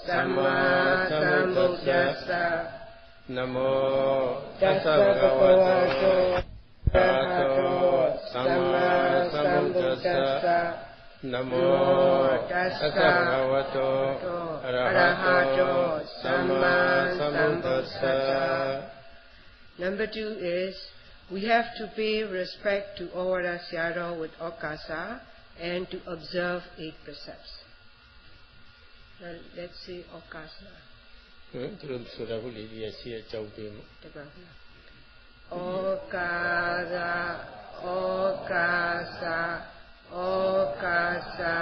Samma Sambuddhassa. Namo Tassa Bhagavato Arahato Samma Sambuddhassa. Namo Tassa Bhagavato Arahato Samma Sambuddhassa. Number 2 is, we have to pay respect to Ovada Sayadaw with Okasa and to observe 8 precepts. Now, let's say Okasa. Okasa, Okasa, Okasa,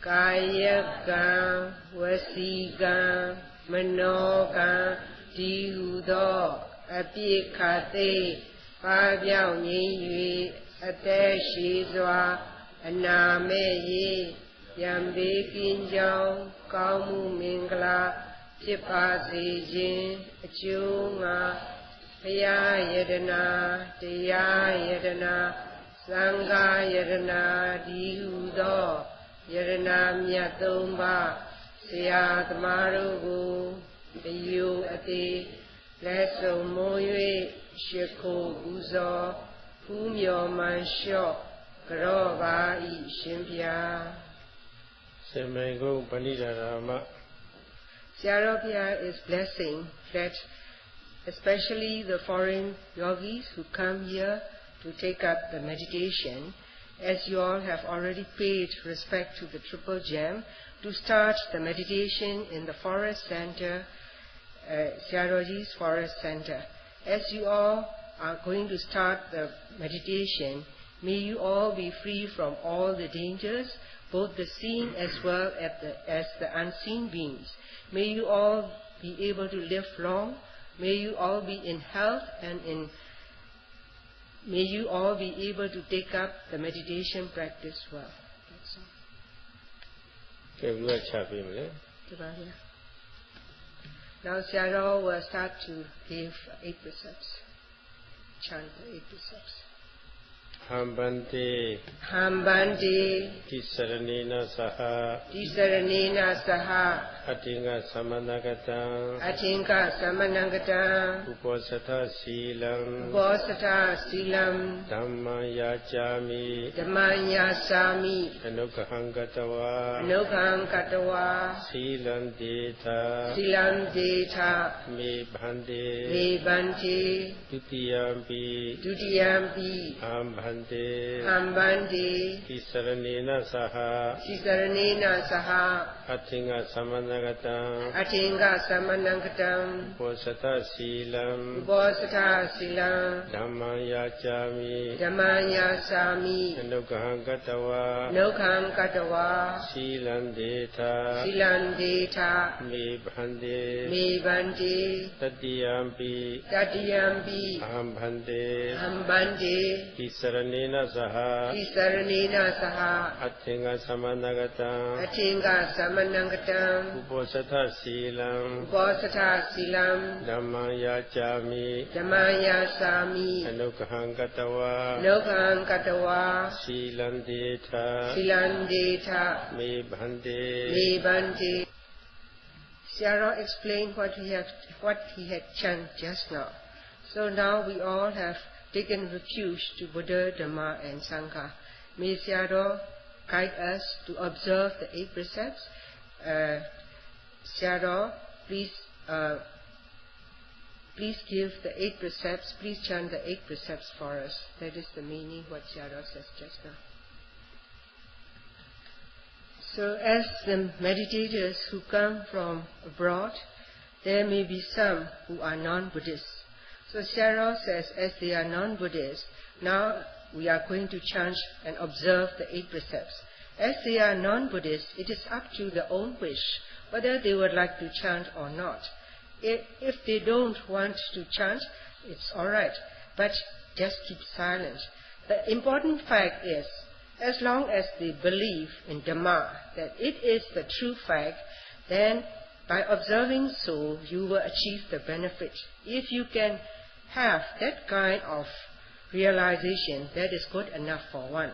Kayakam, Vasigam, Manokam, Dihudo, Apikate, Pabyao Nyi, Ateshi Zwa, Aname, Yambe Kinjong, Kaumu Mingla, Tipasi Jin, Achunga, Paya Yedana, Teya Yedana, Sangha Yedana, Dihudo, Yedana Myatumba, Siyat Marugu, Yu Ati, Leso Moye, Shiko Guzo, Pumyo Mansho, Grova I Shimpia. Semengo Pandita Rama. Sayadawgyi is blessing that especially the foreign yogis who come here to take up the meditation, as you all have already paid respect to the Triple Gem, to start the meditation in the forest center, Sayadawgyi's forest center. As you all are going to start the meditation, may you all be free from all the dangers, both the seen as well as the unseen beings. May you all be able to live long. May you all be in health and may you all be able to take up the meditation practice well. That's all. Now Sayadaw will start to give 8 precepts. Chant the 8 precepts. Hambante Tisaranena Saha Atinga Samanagatam Uposata Silam Dhamma Yajami Anukahangatawa Silam Deta Me Bhante Dutiyampi Hambante Tisaranena Saha Atinga Samanagatam Uposata Silam Dhamma Yajami Anukahangatawa Silam Deta Me Bhante Tatiyampi Hambante Tisaranena Saha Atinga Samanagatam Uposata Silam Dhamma Yajami Anukahangatawa Silam Deta Me Bhante. Sayadaw explained what he had chanted just now. So now we all have taken refuge to Buddha, Dhamma and Sangha. May Sayadaw guide us to observe the 8 precepts. Sayadaw, please give the 8 precepts. Please chant the 8 precepts for us. That is the meaning what Sayadaw says just now. So as the meditators who come from abroad, there may be some who are non-Buddhists. So Sayadaw says, as they are non-Buddhists, now we are going to chant and observe the 8 precepts. As they are non-Buddhists, it is up to their own wish whether they would like to chant or not. If they don't want to chant, it's all right, but just keep silent. The important fact is, as long as they believe in Dhamma, that it is the true fact, then by observing so, you will achieve the benefit. If you can have that kind of realization, that is good enough for one.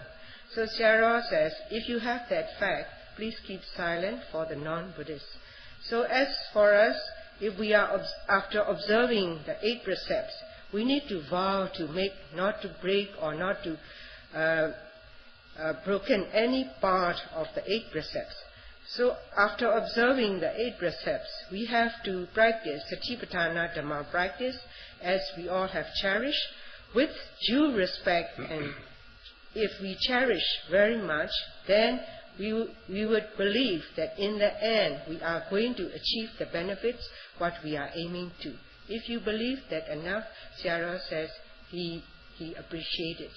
So Sayadaw says, if you have that fact, please keep silent for the non-Buddhists. So as for us, if we are after observing the 8 precepts, we need to vow to make, not to break or not to broken any part of the 8 precepts. So after observing the 8 precepts, we have to practice Satipatthana Dhamma practice, as we all have cherished, with due respect. And if we cherish very much, then we would believe that in the end we are going to achieve the benefits what we are aiming to. If you believe that enough, Sayadaw says he appreciated.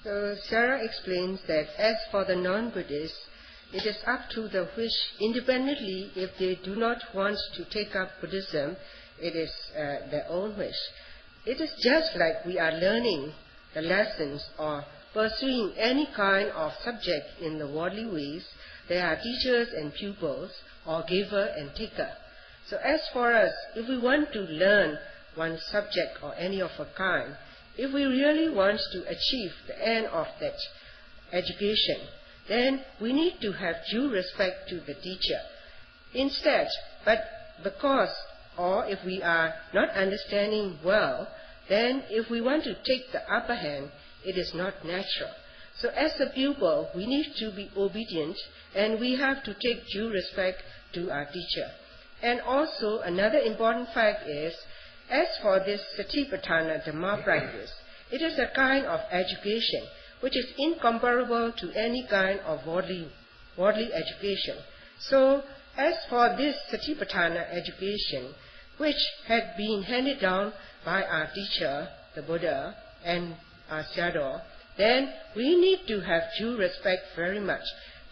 So Sayadaw explains that as for the non-Buddhists, it is up to the wish independently. If they do not want to take up Buddhism, it is their own wish. It is just like we are learning the lessons or pursuing any kind of subject in the worldly ways. There are teachers and pupils, or giver and taker. So as for us, if we want to learn one subject or any of a kind, if we really want to achieve the end of that education, then we need to have due respect to the teacher. Instead, but because, or if we are not understanding well, then if we want to take the upper hand, it is not natural. So as a pupil, we need to be obedient, and we have to take due respect to our teacher. And also another important fact is, as for this Satipatthana Dhamma practice, it is a kind of education which is incomparable to any kind of worldly education. So as for this Satipatthana education, which had been handed down by our teacher, the Buddha, and our Sayadaw, then we need to have due respect very much.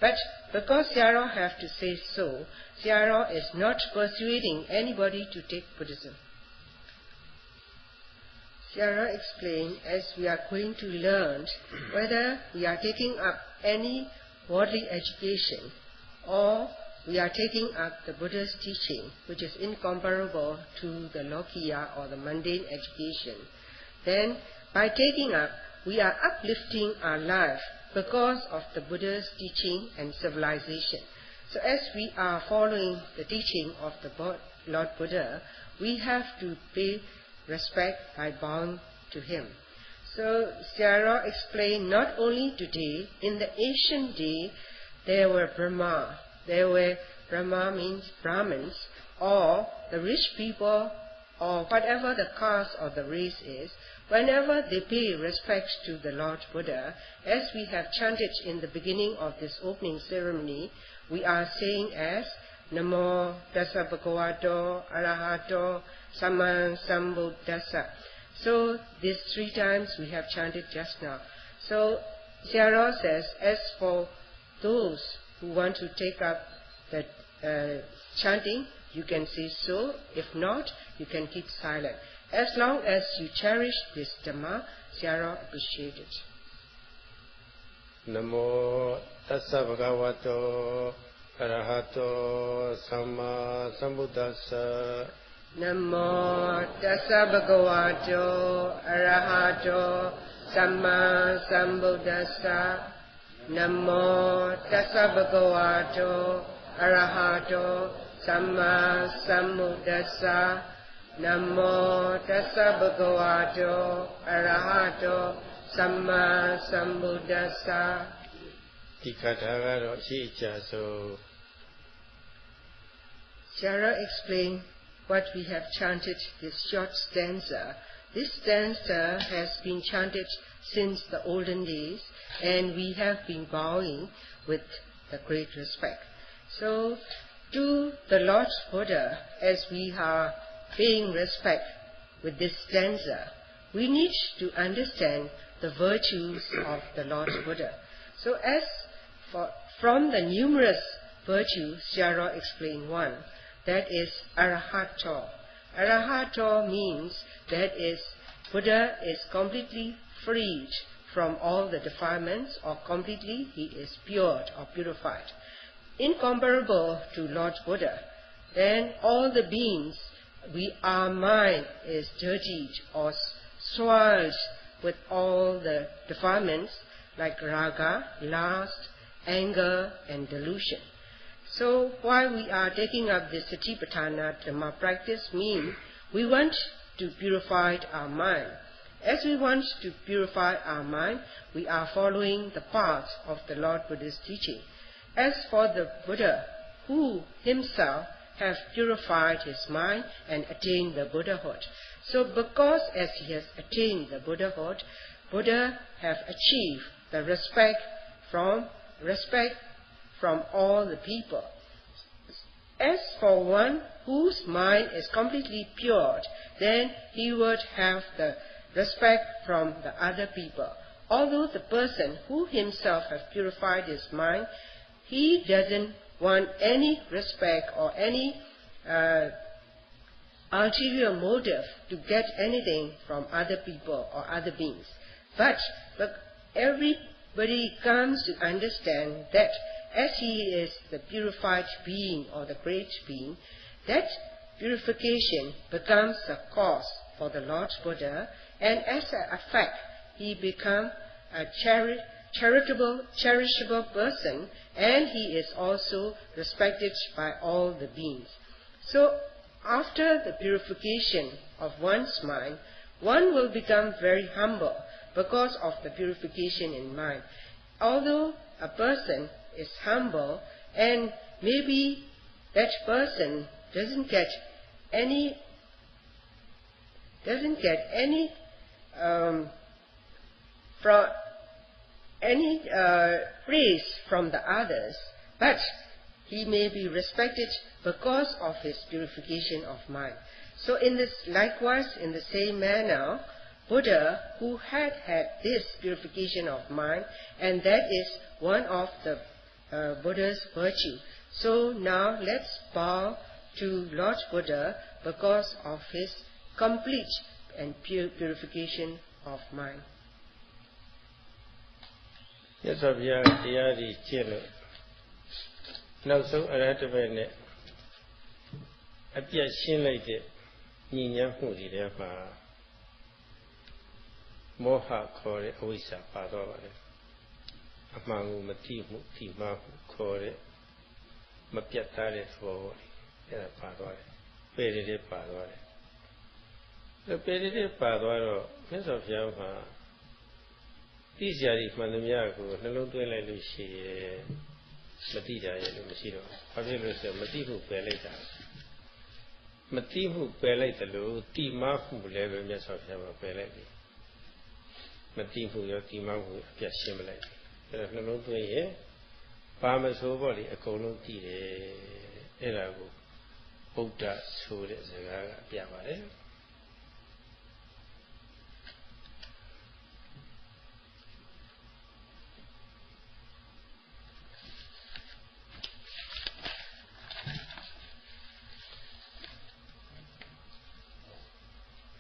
But because Sayadaw have to say so, Sayadaw is not persuading anybody to take Buddhism. Sayadaw explained, as we are going to learn, whether we are taking up any worldly education or we are taking up the Buddha's teaching, which is incomparable to the Lokiya or the mundane education, then by taking up, we are uplifting our life because of the Buddha's teaching and civilization. So as we are following the teaching of the Lord Buddha, we have to pay respect by bowing to him. So Sayadaw explained, not only today, in the ancient day, there were Brahma. Brahma means Brahmins, or the rich people, or whatever the caste or the race is. Whenever they pay respect to the Lord Buddha, as we have chanted in the beginning of this opening ceremony, we are saying as Namo Tassa Bhagavato Arahato Samma Sambuddhassa. So these 3 times we have chanted just now. So Sayadaw says, as for those who want to take up the chanting, you can say so. If not, you can keep silent. As long as you cherish this Dhamma, Sayadaw appreciates it. Namo Tassa Bhagavato Arahato Samma Sambuddhassa. Namo Tassa Bhagavato Arahato Samma Sambuddhassa. Namo Tassa Bhagavato Arahato Samma Sambuddhassa. Namo Tassa Bhagavato Arahato Samma Sambuddhassa. Tikatagaro Shichaso. Sayadaw explained what we have chanted, this short stanza. This stanza has been chanted since the olden days, and we have been bowing with the great respect. So, to the Lord Buddha, as we are paying respect with this stanza, we need to understand the virtues of the Lord Buddha. So as from the numerous virtues, Sayadaw explained one, that is Arahato. Arahato means that is Buddha is completely freed from all the defilements, or completely he is pure or purified. Incomparable to Lord Buddha, then all the beings, our mind is dirtied or soiled with all the defilements like raga, lust, anger and delusion. So while we are taking up this Satipatthana Dhamma practice, means we want to purify our mind. As we want to purify our mind, we are following the path of the Lord Buddha's teaching. As for the Buddha, who himself have purified his mind and attained the Buddhahood. So because as he has attained the Buddhahood, Buddha have achieved the respect from all the people. As for one whose mind is completely pure, then he would have the respect from the other people. Although the person who himself has purified his mind, he doesn't want any respect or any ulterior motive to get anything from other people or other beings. But everybody comes to understand that as he is the purified being or the great being, that purification becomes the cause for the Lord Buddha, and as a fact, he becomes a cherishable person, and he is also respected by all the beings. So, after the purification of one's mind, one will become very humble because of the purification in mind. Although a person is humble, and maybe that person doesn't get any praise from the others, but he may be respected because of his purification of mind. So likewise, in the same manner, Buddha, who had this purification of mind, and that is one of the Buddha's virtue. So now let's bow to Lord Buddha because of his complete and pure purification of mind. Yes, of ya tiyari chilo. Now so aratavene apya shin like it, ninya hudi therefore moha kore awisa padovare. Amangu matimu timahu kore mapiatare for era padore. Pedere padore. The pedere padoro, Miss of Yama. These yari manamiago, no longer like Lucy Matida and Machino. Pavilius Matimu Peleta. Matimu Peleta, Timahu level, Miss of Yama Peleti. Matimu, your Timahu, Piasimile. There are no longer here. Farmers over a colon tea, Elago, Buddha, so there's a Piavare.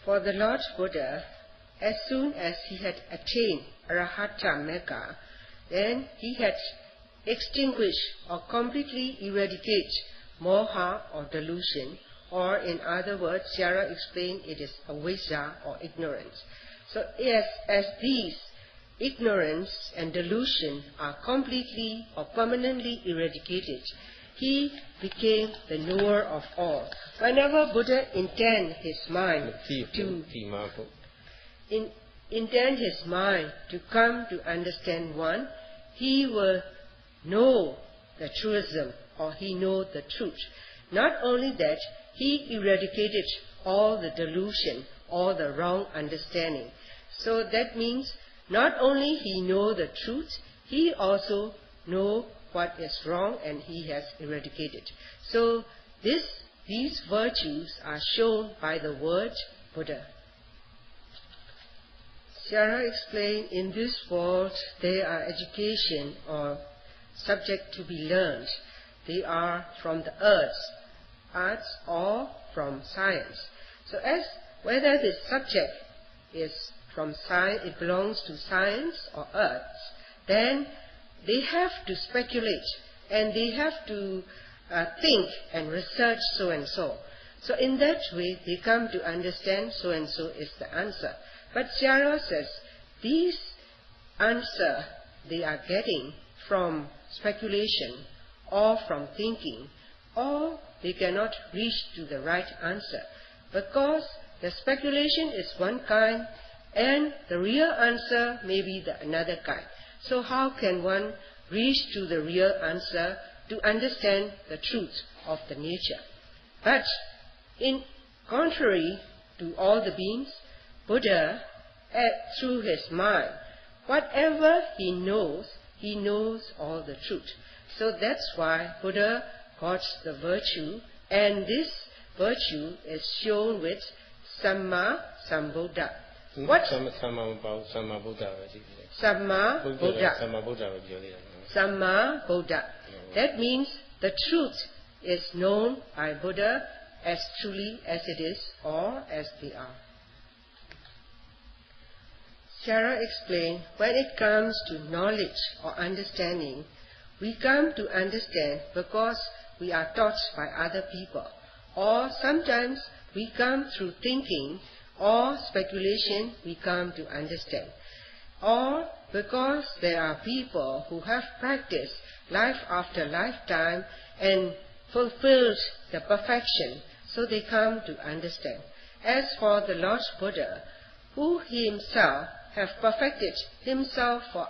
For the Lord Buddha, as soon as he had attained Arahata Mega, then he had extinguished or completely eradicated moha or delusion, or in other words, Sayadaw explained it is avijja or ignorance. So as these ignorance and delusion are completely or permanently eradicated, he became the knower of all. Whenever Buddha intend his mind to come to understand one, he will know the truism, or he know the truth. Not only that, he eradicated all the delusion, all the wrong understanding. So that means not only he know the truth, he also know what is wrong, and he has eradicated. So these virtues are shown by the word Buddha. Sayadaw explained, in this world there are education or subject to be learned. They are from the arts or from science. So as whether the subject is from science, it belongs to science or arts, then they have to speculate and they have to think and research so and so. So in that way, they come to understand so and so is the answer. But Sayadaw says, these answer they are getting from speculation or from thinking, or they cannot reach to the right answer, because the speculation is one kind and the real answer may be another kind. So how can one reach to the real answer to understand the truth of the nature? But in contrary to all the beings, Buddha, through his mind, whatever he knows all the truth. So that's why Buddha got the virtue, and this virtue is shown with Samma Sambuddha. What? Samma Buddha. Samma Buddha. That means the truth is known by Buddha as truly as it is or as they are. Sarah explained, when it comes to knowledge or understanding, we come to understand because we are taught by other people, or sometimes we come through thinking or speculation we come to understand, or because there are people who have practiced life after lifetime and fulfilled the perfection, so they come to understand. As for the Lord Buddha, who he himself have perfected himself for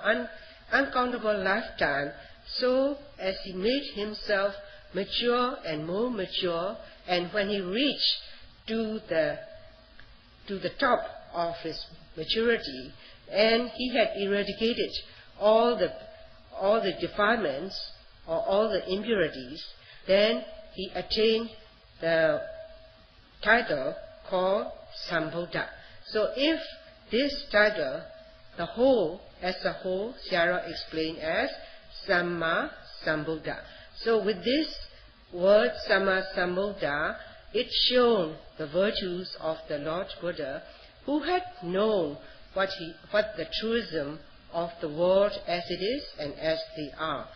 uncountable lifetime, so as he made himself mature and more mature, and when he reached to the top of his maturity, and he had eradicated all the defilements or all the impurities, then he attained the title called Sambuddha. So if this title, as a whole, Sarah explained as Samma Sambuddha. So with this word Samma Sambuddha, it shown the virtues of the Lord Buddha, who had known what the truism of the world as it is and as they are.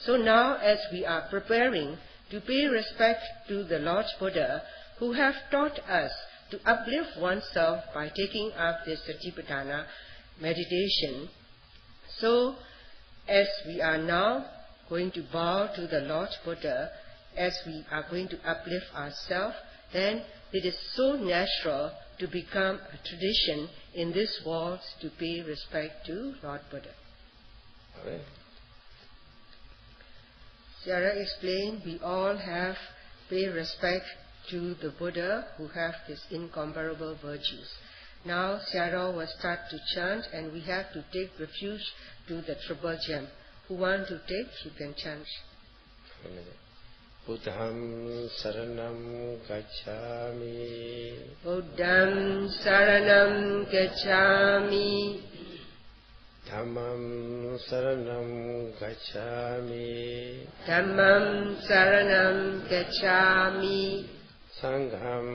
So now, as we are preparing to pay respect to the Lord Buddha, who have taught us to uplift oneself by taking up this Satipatthana meditation, so as we are now going to bow to the Lord Buddha, as we are going to uplift ourselves, then it is so natural to become a tradition in this world to pay respect to Lord Buddha. Right. Sarah explained, we all have pay respect to the Buddha who have these incomparable virtues. Now Sarah will start to chant, and we have to take refuge to the triple gem. Who want to take, you can chant. Buddham Saranam Gacchami. Buddham Saranam Gacchami. Dhammam Saranam Gacchami. Dhammam Saranam Gacchami. Sangham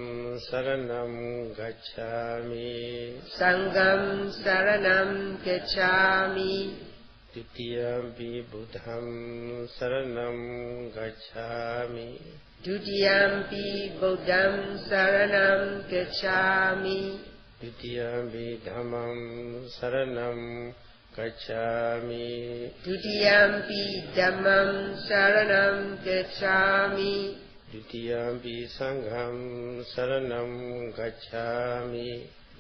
Saranam Gacchami. Sangham Saranam Gacchami. Dutiyampi Buddham Saranam Gacchami. Dutiyampi Buddham Saranam Gacchami. Dutiyampi Dhammam Saranam Gacchami. Dutiyampi Dhammam Saranam Gacchami. Dutiyampi Sangham Saranam Gacchami.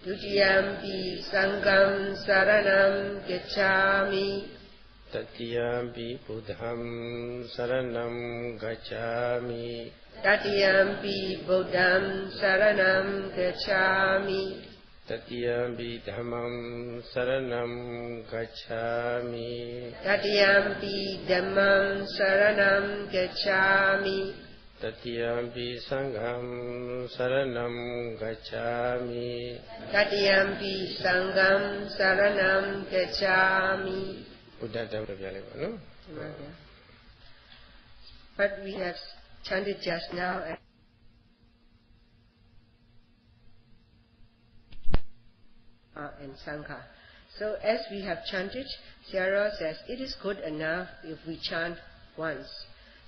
Dutiyampi Sangham Saranam Gacchami. Tatiyampi Buddham Saranam Gacchami. Tatiyampi Buddham Saranam Gacchami. Tatiyampi Dhammam Saranam Gacchami. Tatiyampi Dhammam Saranam Gacchami. Tatiyampi Sangham Saranam Gacchami. Tatiyampi Sangham Saranam Gacchami. Buddha Dhamma no? But we have chanted just now and Sangha. So as we have chanted, Sarah says it is good enough if we chant once.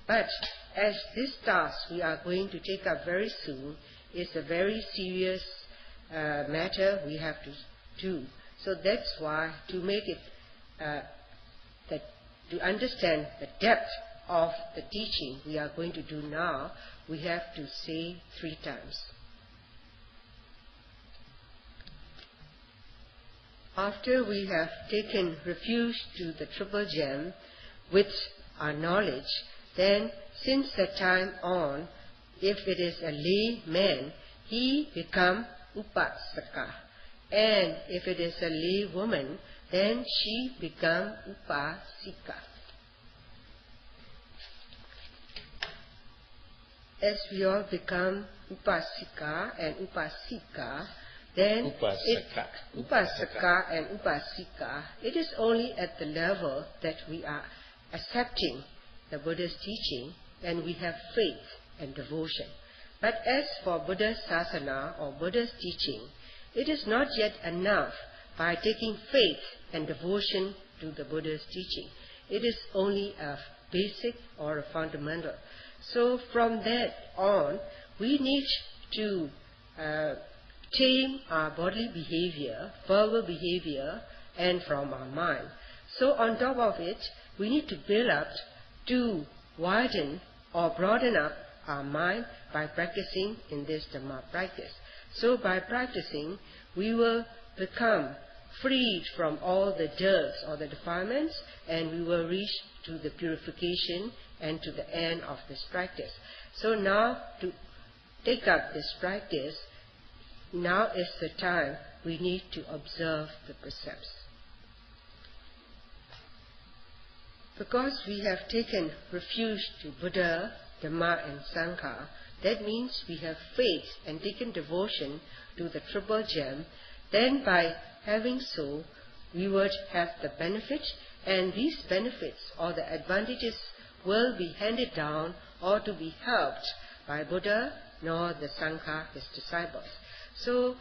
But as this task we are going to take up very soon is a very serious matter we have to do. So that's why, to make it to understand the depth of the teaching we are going to do now, we have to say 3 times. After we have taken refuge to the Triple Gem with our knowledge, then since that time on, if it is a layman, he become upasaka. And if it is a lay woman, then she become upasika. As we all become upasika and upasika, then upasaka and upasika, it is only at the level that we are accepting the Buddha's teaching and we have faith and devotion. But as for Buddha's sasana or Buddha's teaching, it is not yet enough by taking faith and devotion to the Buddha's teaching. It is only a basic or a fundamental. So from that on, we need to tame our bodily behavior, verbal behavior, and from our mind. So on top of it, we need to build up to widen or broaden up our mind by practicing in this Dhamma practice. So by practicing, we will become freed from all the dirts or the defilements, and we will reach to the purification and to the end of this practice. So now to take up this practice, now is the time we need to observe the precepts. Because we have taken refuge to Buddha, Dhamma and Sangha, that means we have faith and taken devotion to the Triple Gem, then by having so, we would have the benefit, and these benefits or the advantages will be handed down or to be helped by Buddha nor the Sangha, his disciples. So,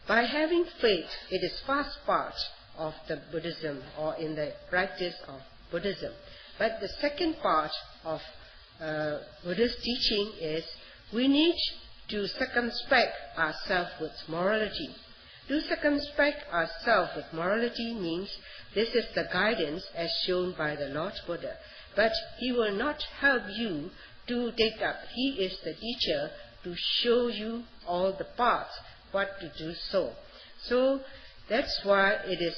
by having faith, it is first part of the Buddhism or in the practice of Buddhism. But the second part of Buddha's teaching is we need to circumspect ourselves with morality. To circumspect ourselves with morality means this is the guidance as shown by the Lord Buddha. But he will not help you to take up. He is the teacher to show you all the paths, what to do so. So that's why it is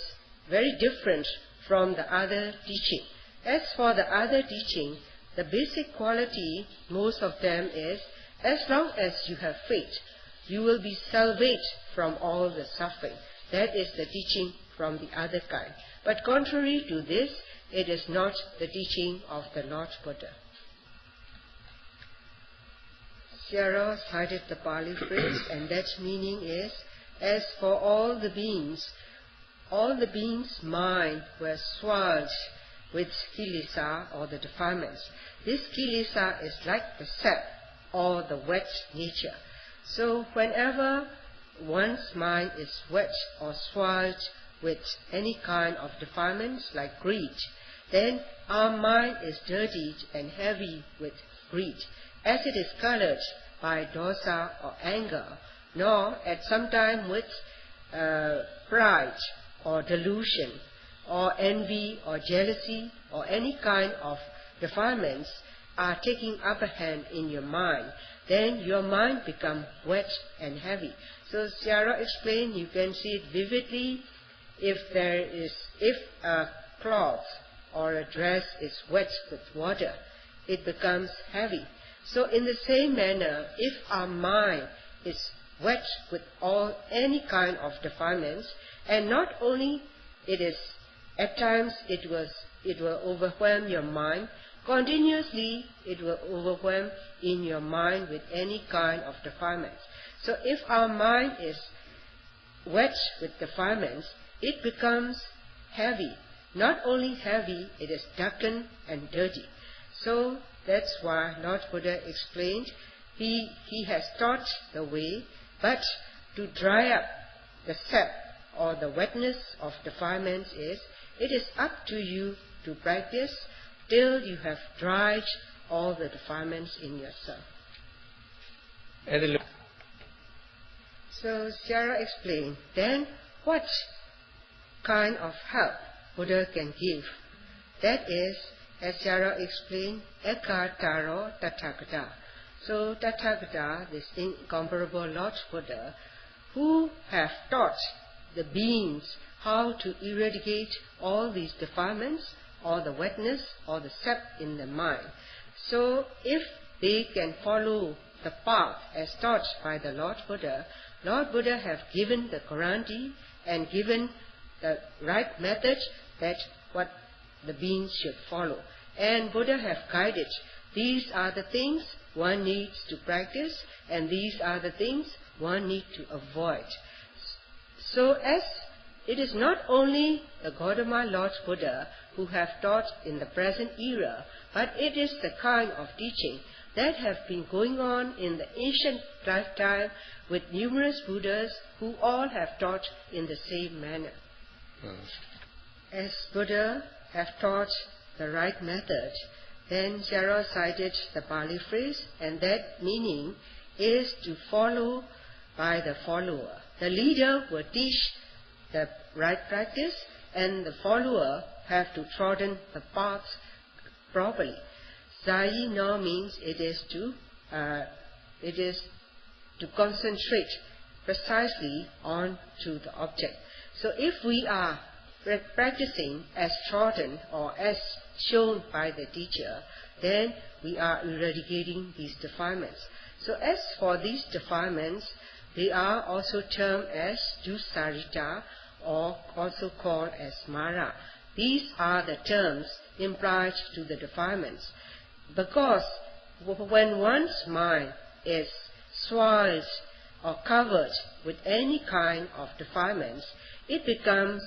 very different from the other teaching. As for the other teaching, the basic quality, most of them is, as long as you have faith, you will be salvaged from all the suffering. That is the teaching from the other kind. But contrary to this, it is not the teaching of the Lord Buddha. Sayadaw cited the Pali phrase, and that meaning is, as for all the beings' mind were swelled with kilesa or the defilements. This kilesa is like the sap or the wet nature. So whenever one's mind is wet or swelled with any kind of defilements like greed, then our mind is dirtied and heavy with greed, as it is colored by dosa or anger, nor at some time with pride or delusion or envy or jealousy or any kind of defilements are taking upper hand in your mind. Then your mind becomes wet and heavy. So Sayadaw explained, you can see it vividly, if a cloth or a dress is wet with water, it becomes heavy. So in the same manner, if our mind is wet with any kind of defilements, and not only it is, at times it will overwhelm your mind, continuously it will overwhelm in your mind with any kind of defilements. So if our mind is wet with defilements, it becomes heavy. Not only heavy, it is darkened and dirty. So that's why Lord Buddha explained, he has taught the way, but to dry up the sap or the wetness of defilements is, it is up to you to practice till you have dried all the defilements in yourself. So Sayadaw explained, then what kind of help Buddha can give? That is, as Sarah explained, Ekataro Tathagata. So Tathagata, this incomparable Lord Buddha, who have taught the beings how to eradicate all these defilements, or the wetness, or the sap in the mind. So if they can follow the path as taught by the Lord Buddha have given the guarantee and given the right method that what the beings should follow. And Buddha have guided. These are the things one needs to practice, and these are the things one needs to avoid. So as it is not only the Gautama Lord Buddha who have taught in the present era, but it is the kind of teaching that have been going on in the ancient lifetime with numerous Buddhas who all have taught in the same manner. As Buddha have taught the right method, then Sarah cited the Pali phrase, and that meaning is to follow by the follower. The leader will teach the right practice, and the follower have to trodden the path properly. Zai now means it is to concentrate precisely on to the object. So if we are practicing as trodden or as shown by the teacher, then we are eradicating these defilements. So as for these defilements, they are also termed as dusarita, or also called as mara. These are the terms implied to the defilements, because when one's mind is soiled or covered with any kind of defilements, it becomes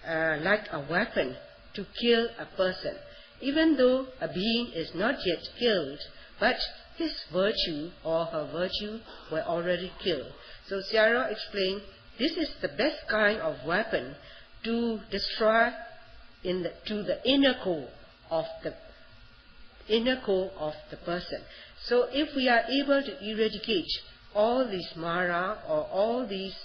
like a weapon to kill a person, even though a being is not yet killed, but his virtue or her virtue were already killed. So Sarah explained, this is the best kind of weapon to destroy to the inner core of the person. So if we are able to eradicate all these mara or all these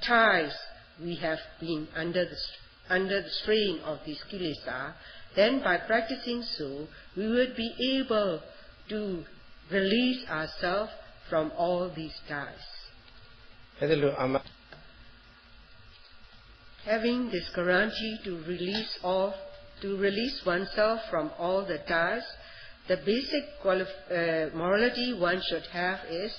ties we have been under the strain of these kilesa, then by practicing so, we would be able to release ourselves from all these ties. Having this guarantee to release oneself from all the ties, the basic morality one should have is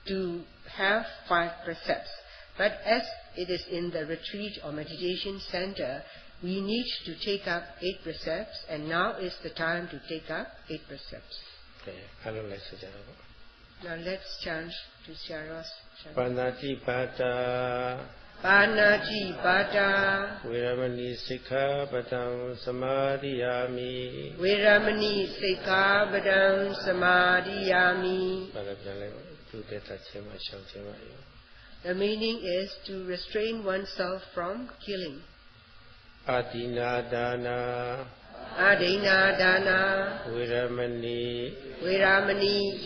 to have 5 precepts. But as it is in the retreat or meditation center, we need to take up 8 precepts, and now is the time to take up 8 precepts. Now let's chant to Sarah's chant. Pandita Bhivamsa Panati Bhata Viramani Sikha Padam Samadhiyami Viramani Sikha Padam Samadhiyami. The meaning is to restrain oneself from killing. Adina Dana Adina Dana Viramani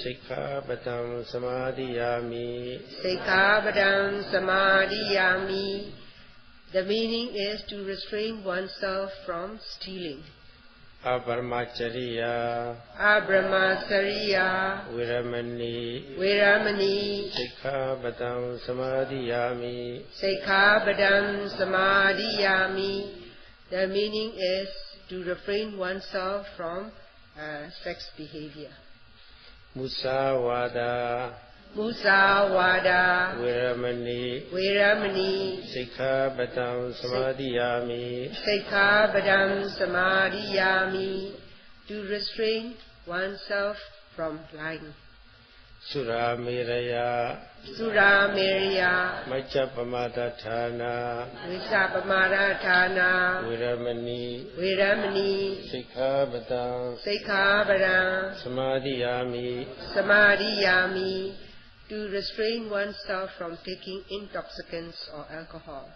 Sikha Padam Samadhiyami. Sikha Padam Samadhiyami. The meaning is to restrain oneself from stealing. Abrahmacharya Viramani Sikha Padam Samadhiyami. Sikha Padam Samadhiyami. The meaning is to refrain oneself from sex behavior. Musawada Viramani Sikha Padam Samadhiyami. Sikha Padam Samadhiyami. To restrain oneself from lying. Suramiraya Majjapamadatthana Viramani Sikha Padam Samadhiyami. To restrain oneself from taking intoxicants or alcohol.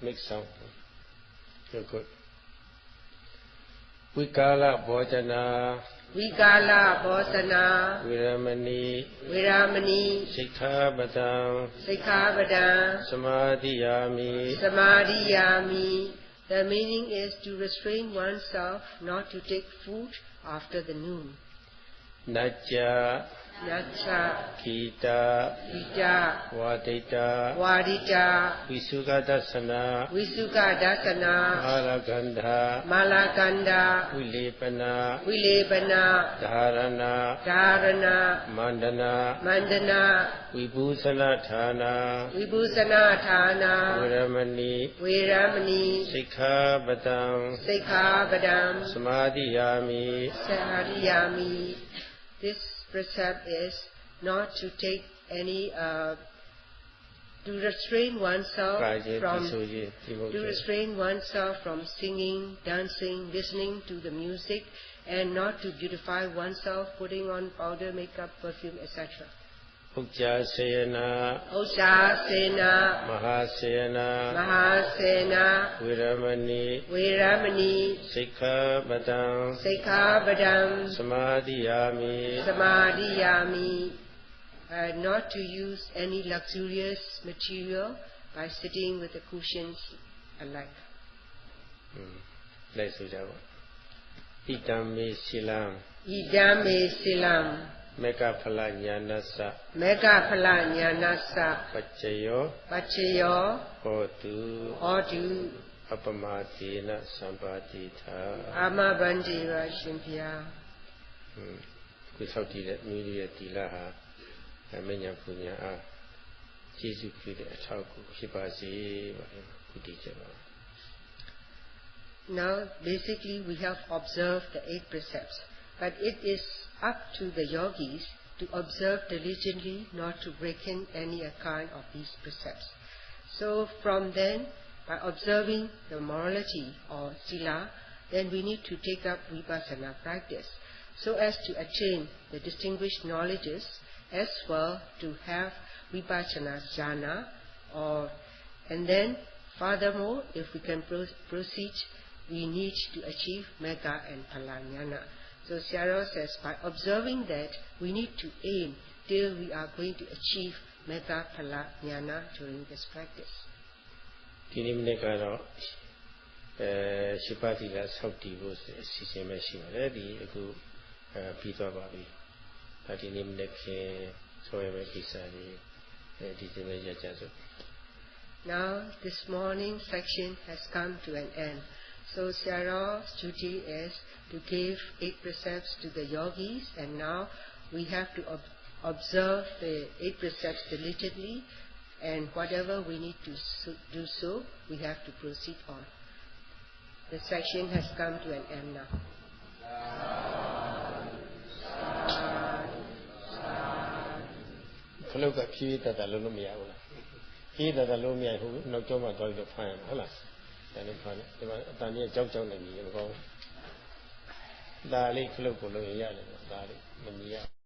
Make sound. You're good. Vikala Bhojana Vikala Bhosana Viramani Sikhabadam Samadhiyami. The meaning is to restrain oneself not to take food after the noon. Nacha Kita Wadita Visugadasana Malaganda Vilepana Dharana Mandana Vibhusana Thana Viramani Sikhabadam Samadhiyami. This precept is not to take any, to restrain oneself from singing, dancing, listening to the music, and not to beautify oneself, putting on powder, makeup, perfume, etc. Ujjasena Mahasena Viramani Sikhabadam Samadhiyami. Not to use any luxurious material by sitting with the cushions alike. Let's do that one. Idame Silam Mega Phala Nyanasa Pachayo Hodu Apamatina Sampadita Amabandira Shimpia. Without that media Tilaha Amenya Punya Jesus Christ Ataku Shibazi Kudijaba. Now basically we have observed the 8 precepts, but it is up to the yogis to observe diligently, not to break in any account of these precepts. So from then, by observing the morality or sila, then we need to take up vipassana practice, so as to attain the distinguished knowledges, as well to have vipassana jhana, and then furthermore, if we can proceed, we need to achieve mega and phala jnana. So Sayadaw says, by observing that, we need to aim till we are going to achieve mega phala jnana during this practice. Tini minekaro shipatila saukti bos siseme shimale di aku pitwa babi. Tini minekhe soyeme kisani di teme jajazo. Now this morning section has come to an end. So Sayadaw's duty is to give 8 precepts to the yogis, and now we have to observe the 8 precepts diligently, and whatever we need to do so, we have to proceed on. The section has come to an end now.